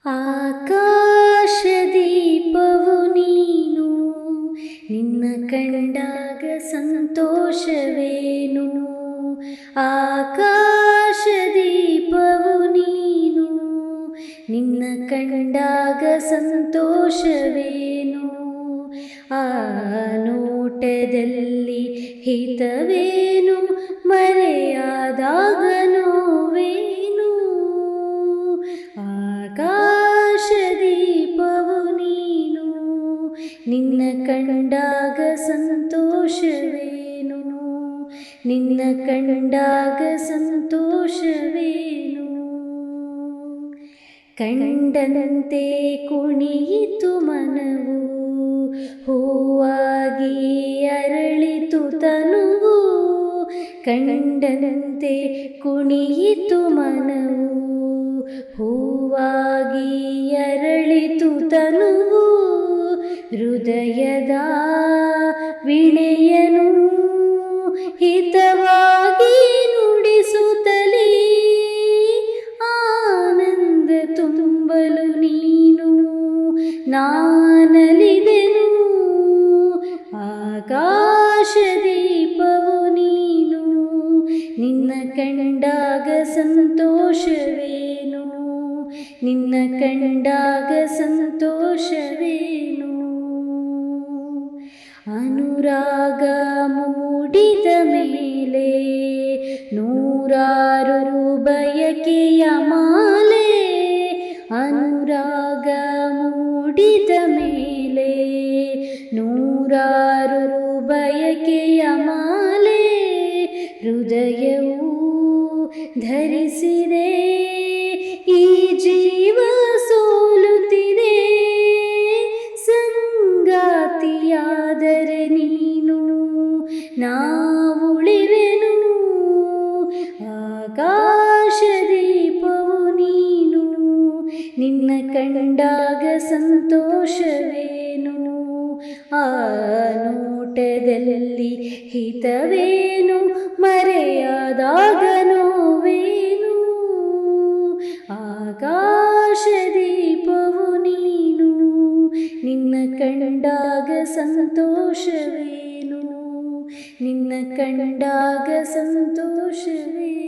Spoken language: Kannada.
ಆಕಾಶದೀಪವು ನೀನು, ನಿನ್ನ ಕಂಡಾಗ ಸಂತೋಷವೇನು. ಆಕಾಶದೀಪವು ನೀನು, ನಿನ್ನ ಕಂಡಾಗ ಸಂತೋಷವೇನು. ಆ ನೋಟದಲ್ಲಿ ಹಿತವೇನು, ಮರೆಯಾದಾಗ ನೋವೇನು. ಆಕಾಶದೀಪವು ನೀನು, ನಿನ್ನ ಕಂಡಾಗ ಸಂತೋಷವೇನು, ನಿನ್ನ ಕಂಡಾಗ ಸಂತೋಷವೇನು. ಕಂಡಂತೆ ಕುಣಿಯಿತು ಮನವು, ಹೂವಾಗಿ ಅರಳಿತು ತನುವು. ಕಂಡಂತೆ ಕುಣಿಯಿತು ಮನವು, ಹೂವಾಗಿ ಅರಳಿತು ತನುವು. ಹೃದಯದ ವೀಣೆಯನು ಹಿತವಾಗಿ ನುಡಿಸುತ್ತಲೇ, ಆನಂದ ತುಂಬಲು ನೀನು ನಾನಲಿದೆನು. ಆಕಾಶದೀಪವು ನೀನು, ನಿನ್ನ ಕಂಡಾಗ ಸಂತೋಷವೇನು, ನಿನ್ನ ಕಂಡಾಗ ಸಂತೋಷವೇನು. ಅನುರಾಗ ಮೂಡಿದ ಮೇಲೆ ನೂರಾರು ಬಯಕೆಯ ಮಾಲೆ. ಅನುರಾಗ ಮೂಡಿದ ಮೇಲೆ ನೂರಾರು ಬಯಕೆಯ ಮಾಲೆ. ಹೃದಯವು ಧರಿಸಿದೆ, ಈ ಜೀವ ಸೋಲುತ್ತಿದೆ. ಸಂಗಾತಿಯಾದರೆ ನೀನು ನಾ ಉಳಿವೆನು. ಆಕಾಶದೀಪವು ನೀನು, ನಿನ್ನ ಕಂಡಾಗ ಸಂತೋಷವೇನು. ಆ ನೋಟದಲ್ಲಿ ಹಿತವೇನು, ಮರೆಯಾದಾಗ ನೋವೇನು. ಆಕಾಶದೀಪವು ನೀನು, ನಿನ್ನ ಕಂಡಾಗ ಸಂತೋಷವೇನು, ನಿನ್ನ ಕಂಡಾಗ ಸಂತೋಷವೇನು.